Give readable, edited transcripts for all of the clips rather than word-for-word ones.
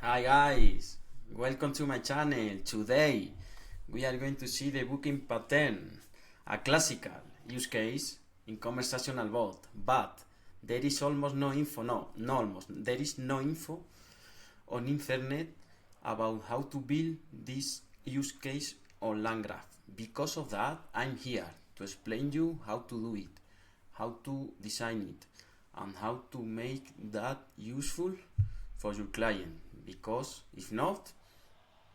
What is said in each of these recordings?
Hi guys, welcome to my channel. Today we are going to see the booking pattern, a classical use case in conversational bot, but there is almost no info, there is no info on internet about how to build this use case on LangGraph. Because of that, I'm here to explain you how to do it, how to design it, and how to make that useful for your client, because if not,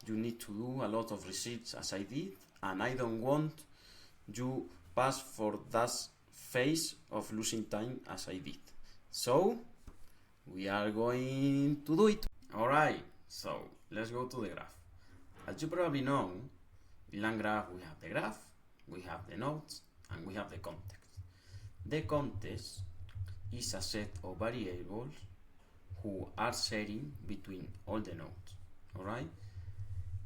you need to do a lot of research as I did, and I don't want you pass for that phase of losing time as I did. So we are going to do it. Alright, so let's go to the graph. As you probably know, in LangGraph we have the graph, we have the nodes, and we have the context. The context is a set of variables who are sharing between all the nodes. Alright?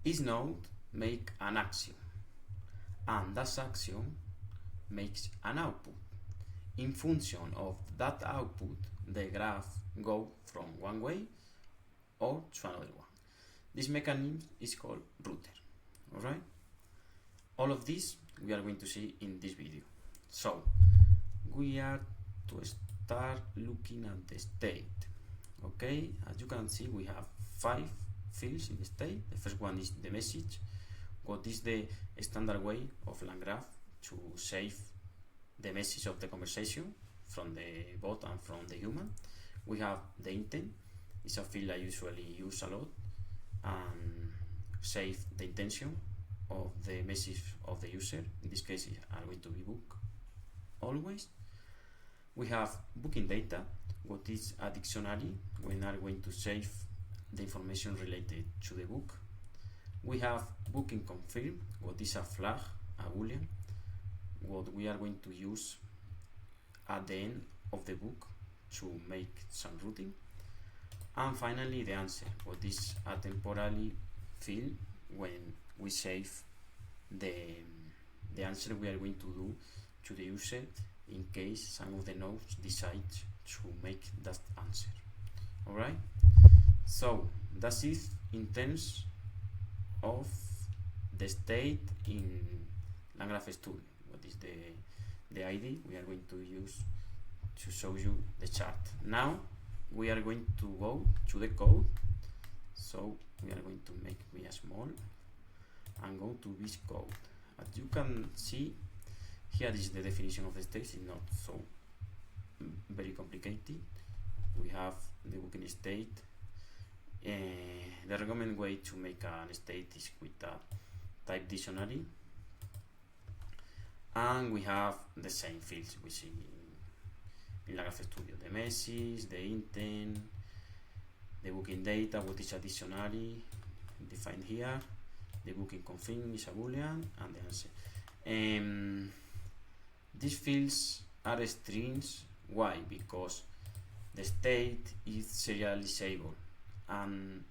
Each node makes an action, and that action makes an output. In function of that output, the graph goes from one way or to another one. This mechanism is called router. Alright? All of this we are going to see in this video. So we are to start looking at the state. Okay, as you can see, we have 5 fields in the state. The first one is the message. What is the standard way of LangGraph to save the message of the conversation from the bot and from the human? We have the intent. It's a field I usually use a lot and save the intention of the message of the user. In this case, it are going to be book always. We have booking data. What is a dictionary? We are going to save the information related to the book. We have booking confirm. What is a flag, a boolean? What we are going to use at the end of the book to make some routing. And finally, the answer. What is a temporary field when we save the answer we are going to do to the user in case some of the nodes decide to make that answer. Alright, so that's it in terms of the state in LangGraph Studio. What is the ID we are going to use to show you the chart. Now we are going to go to the code, so we are going to make it small and go to this code. As you can see, here is the definition of the state. It's not so very complicated. We have the booking state. The recommended way to make a state is with a type dictionary, and we have the same fields we see in LangGraph Studio: the message, the intent, the booking data, what is a dictionary defined here, the booking confirm is a boolean, and the answer. These fields are strings. Why? Because the state is serializable and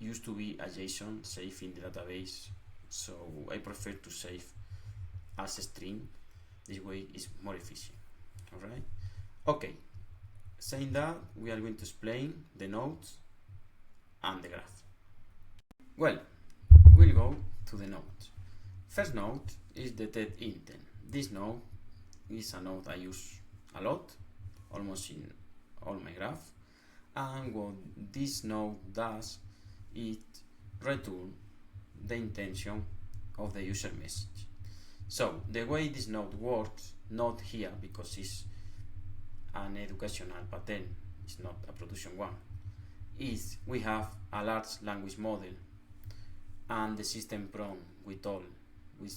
used to be a JSON saved in the database, so I prefer to save as a string. This way is more efficient. Alright? Okay, saying that, we are going to explain the nodes and the graph. Well, we'll go to the nodes. First node is the TED intent. This node is a node I use a lot, almost in all my graph, and what this node does is return the intention of the user message. So the way this node works, not here because it's an educational pattern, it's not a production one, is we have a large language model and the system prompt with all we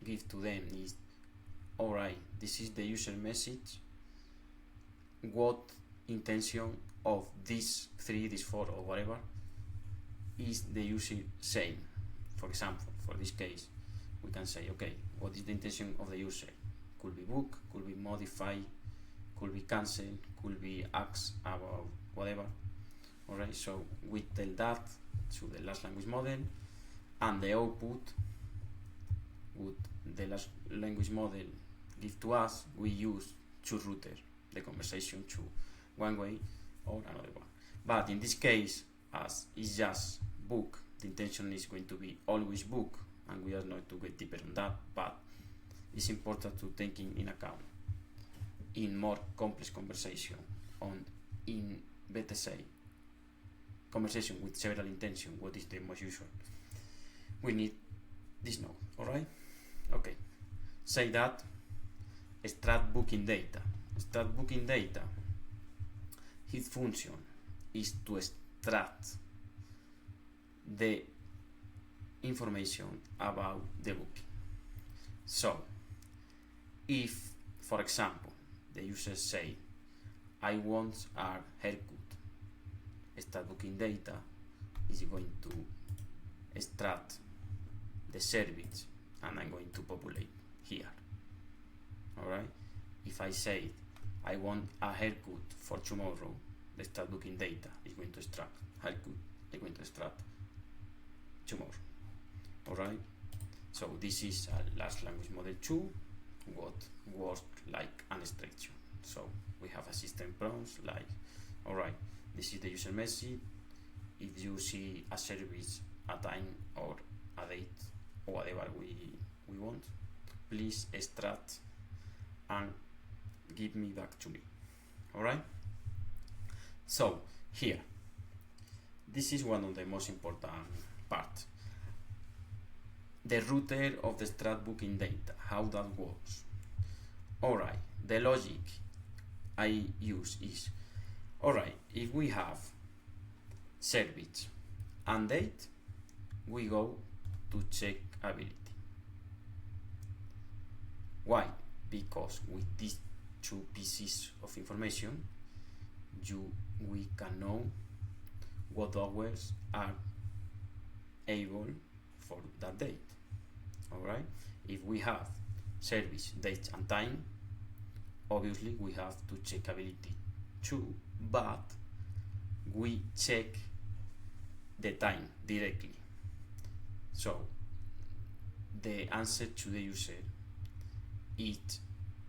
give to them is, alright, this is the user message, what intention of this 3, this 4 or whatever is the user saying. For example, for this case, we can say, okay, what is the intention of the user? Could be book, could be modify, could be cancel, could be ask about whatever. Alright, so we tell that to the large language model, and the output would the large language model give to us, we use to router the conversation to one way or another one. But in this case, as it's just book, the intention is going to be always book, and we are not to get deeper on that, but it's important to take in account in more complex conversation on in better say conversation with several intentions. What is the most usual? We need this node. Alright? Okay. Say that start booking data. Start booking data. Its function is to extract the information about the booking. So, if, for example, the user say, I want a haircut, start booking data is going to extract the service, and I'm going to populate here. Alright? If I say I want a haircut for tomorrow, the start booking data is going to extract haircut, is going to extract tomorrow. Alright? So this is a large language model 2, what works like an extraction. So we have a system prompts like, alright, this is the user message. If you see a service, a time or a date or whatever we want, please extract and give me back to me. Alright? So here, this is one of the most important parts. The router of the start booking data, how that works. Alright, the logic I use is, alright, if we have service and date, we go to check ability. Why? Because with these two pieces of information, we can know what hours are able for that date. Alright? If we have service, date and time, obviously we have to check ability too, but we check the time directly. So the answer to the user is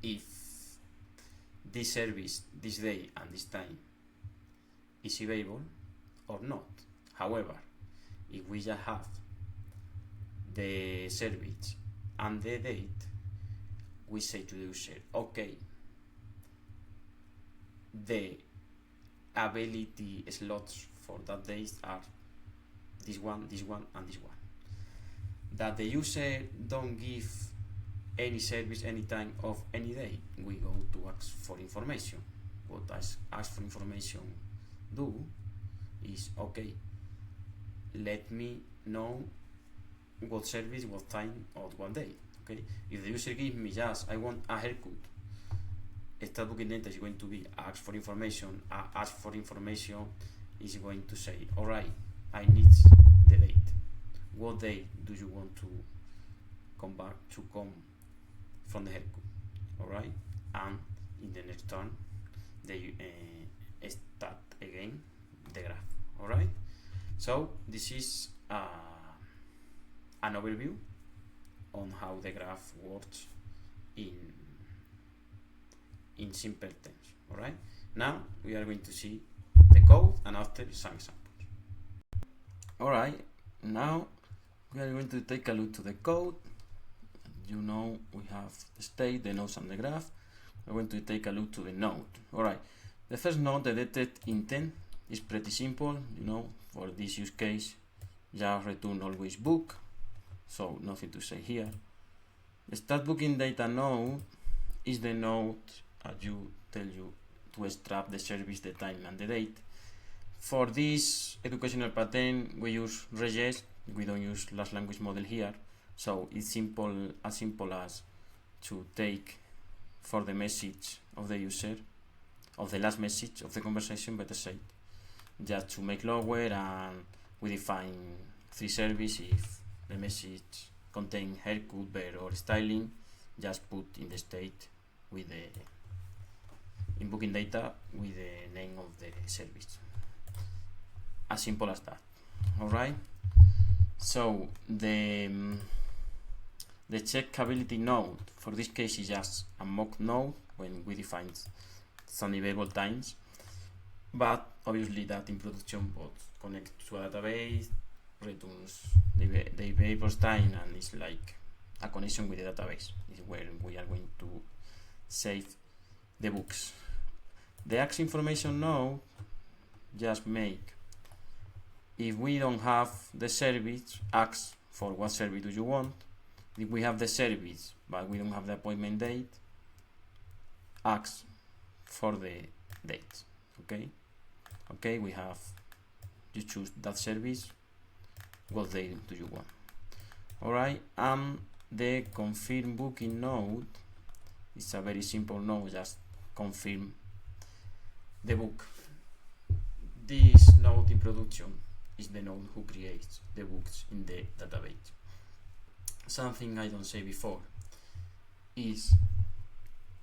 if this service, this day and this time is available or not. However, if we just have the service and the date, we say to the user, okay, the ability slots for that date are this one, and this one. That the user don't give any service anytime of any day, we go to ask for information. What ask for information do is, okay, let me know what service, what time, or what day. Okay, if the user gives me just I want a haircut, start booking data is going to be ask for information. Ask for information is going to say, alright, I need the date. What day do you want to come back to come from the haircut? Alright, and in the next turn they start again the graph. Alright, so this is an overview on how the graph works in simple terms. Alright, now we are going to see the code and after some examples. Alright, now we are going to take a look to the code. You know, we have the state, the nodes and the graph. We're going to take a look to the node. Alright, the first node, the detected intent, is pretty simple. You know, for this use case, just return always book, so nothing to say here. The start booking data node is the node you tell you to extract the service, the time and the date. For this educational pattern we use regex, we don't use large language model here, so it's as simple as to take for the message of the user, of the last message of the conversation, better said, just to make lower, and we define 3 services. If the message contains haircut, bear or styling, just put in the state with the in booking data with the name of the service. As simple as that. Alright, so the checkability node for this case is just a mock node when we define some variable times, but obviously that in production bot connects to a database, returns the variables time, and it's like a connection with the database. Is where we are going to save the books. The ask information node just make, if we don't have the service, ask for what service do you want. If we have the service but we don't have the appointment date, ask for the date. Okay, we have, you choose that service, what date do you want. Alright, the confirm booking node is a very simple node, just confirm the book. This node in production is the node who creates the books in the database. Something I don't say before is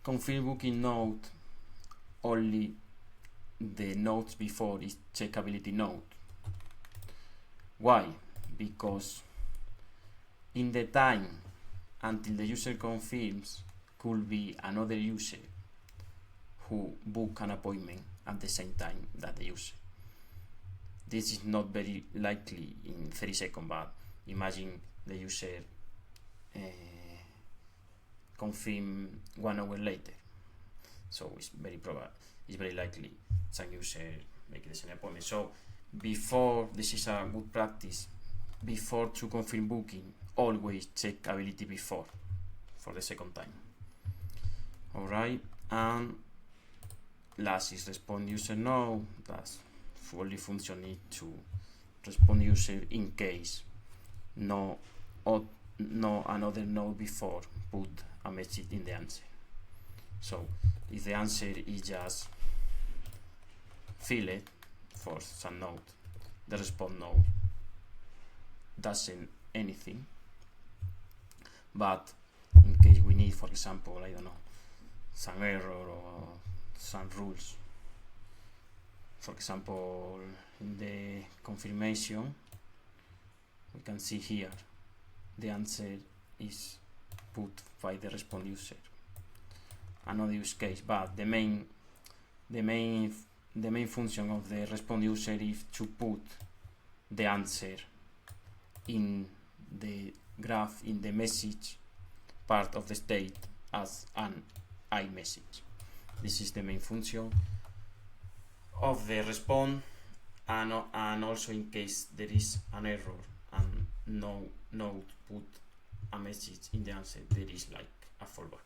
confirm booking node, only the nodes before is checkability node. Why? Because in the time until the user confirms could be another user who book an appointment at the same time that the user. This is not very likely in 30 seconds, but imagine the user confirm 1 hour later. So it's very likely some user make the same appointment. So before, this is a good practice, before to confirm booking, always check ability before for the second time. Alright, and last is respond user node. That's fully function need to respond user in case no another node before put a message in the answer. So if the answer is just filled for some node, the respond node doesn't anything. But in case we need, for example, I don't know, some error or some rules, for example, in the confirmation, we can see here the answer is put by the respond user. Another use case, but the main function of the respond user is to put the answer in the graph, in the message part of the state as an iMessage. This is the main function of the respond, and also in case there is an error and no node put a message in the answer, there is like a fallback.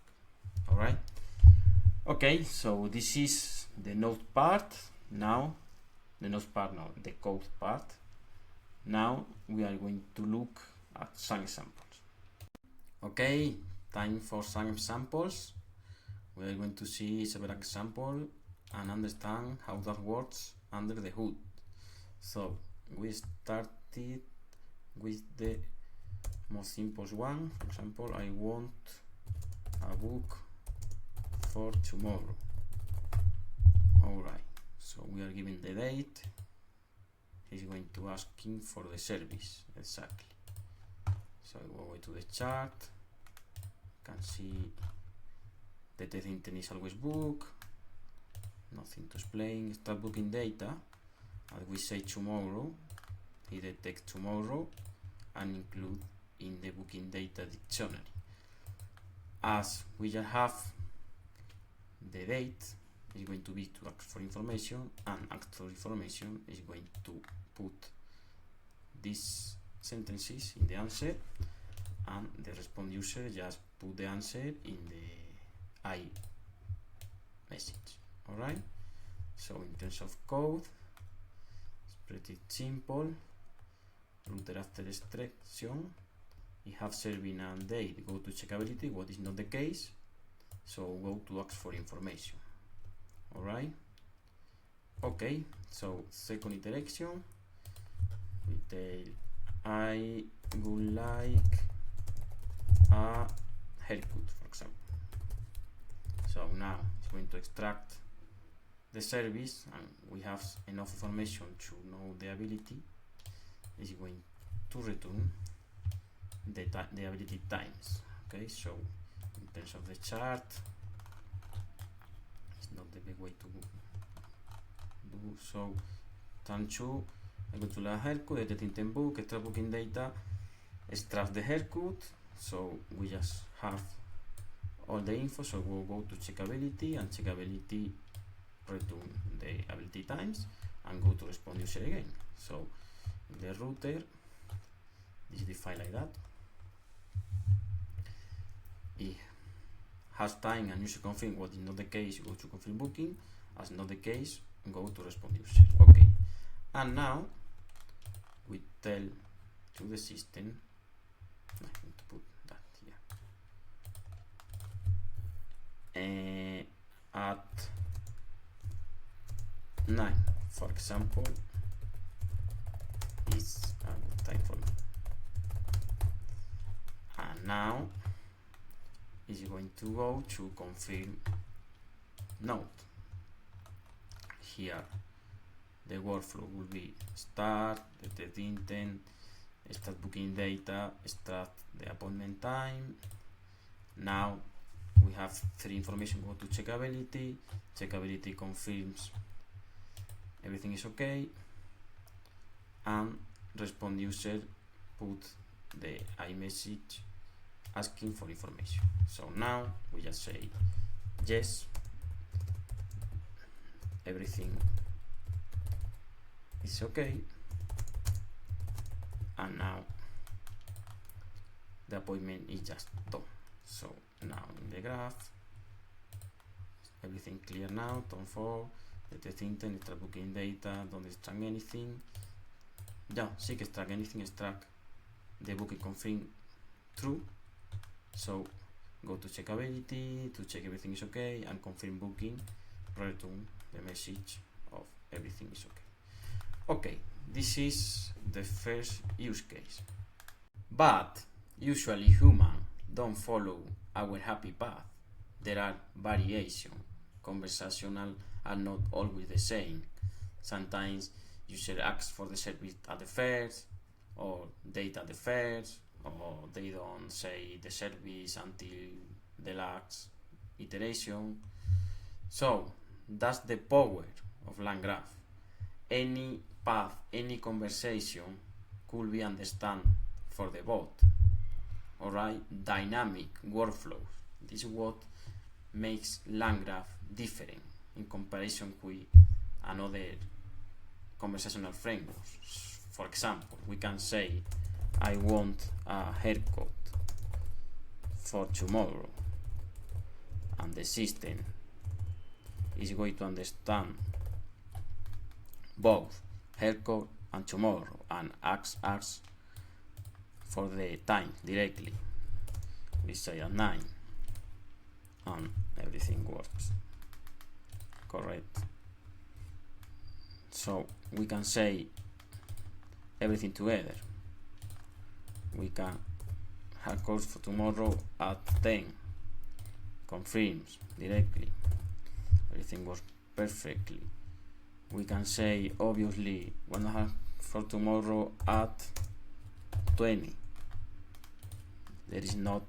Alright, okay, so this is the node part. Now the code part. Now we are going to look at some examples. Okay, time for some examples. We are going to see several examples and understand how that works under the hood. So we started with the most simple one. For example, I want a book for tomorrow. Alright, so we are giving the date. He's going to asking for the service exactly. So I go to the chart. You can see the date intent is always book. Nothing to explain. Start booking data. As we say tomorrow, he detects tomorrow and include in the booking data dictionary. As we just have the date, is going to be to ask for information, and ask for information is going to put these sentences in the answer, and the respond user just put the answer in the iMessage. Alright, so in terms of code, it's pretty simple. Router after extraction, we have serving and date, go to checkability, what is not the case, so go to ask for information. Alright, okay, so second iteration, we tell I would like a haircut, for example. So now it's going to extract the service, and we have enough information to know the ability. Is going to return the ability times. Okay, so in terms of the chart, it's not the best way to do. So turn 2, I go to the haircut, edit intent book, extract booking data, extract the haircut. So we just have all the info. So we'll go to checkability, and checkability return the ability times, and go to respond user again. So the router, this is the file like that. It has time and user confirm. What is not the case, go to confirm booking. As not the case, go to respond user. Okay, and now we tell to the system, I need to put that here, at 9, for example, is a good time for me. And now is going to go to confirm node. Here the workflow will be start, detect intent, start booking data, start the appointment time. Now we have 3 information. Go to checkability. Checkability confirms everything is okay, and respond user put the iMessage asking for information. So now we just say yes, everything is okay, and now the appointment is just done. So now in the graph, everything clear now. Turn 4, detect intent, extract booking data, don't extract anything. Yeah, sí que extract anything, extract the booking confirm true. So go to checkability to check everything is okay, and confirm booking, return the message of everything is okay. Okay, this is the first use case. But usually humans don't follow our happy path. There are variations. Conversational are not always the same. Sometimes user asks for the service at the first, or data at the first, or they don't say the service until the last iteration. So that's the power of LangGraph. Any path, any conversation could be understood for the bot. Alright, dynamic workflows. This is what makes LangGraph different in comparison with another conversational frameworks. For example, we can say I want a haircut for tomorrow, and the system is going to understand both haircut and tomorrow, and asks for the time directly. We say at 9, and everything works correct. So we can say everything together. We can haircut for tomorrow at 10, confirms directly, everything works perfectly. We can say obviously one have for tomorrow at 20. There is not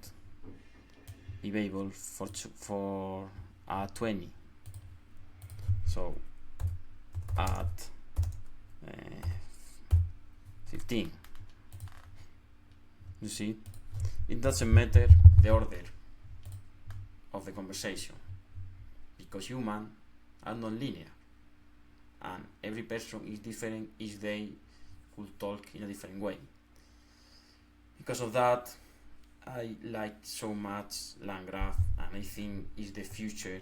available for 20. So at 15. You see, it doesn't matter the order of the conversation, because humans are not linear, and every person is different if they could talk in a different way. Because of that, I like so much LangGraph, and I think it's the future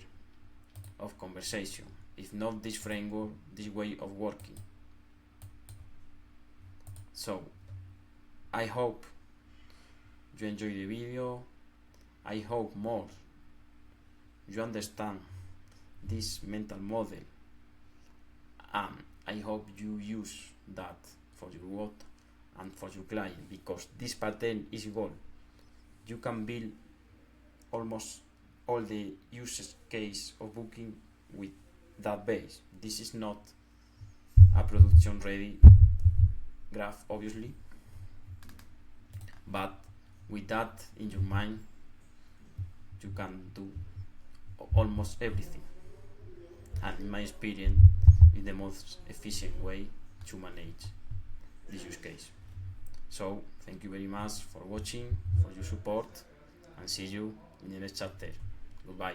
of conversation. If not this framework, this way of working. So I hope you enjoy the video. I hope more you understand this mental model, and I hope you use that for your work and for your client, because this pattern is gold. You can build almost all the use case of booking with that base. This is not a production ready graph, obviously, but with that in your mind, you can do almost everything. And in my experience, is the most efficient way to manage this use case. So thank you very much for watching, for your support, and see you in the next chapter. Goodbye.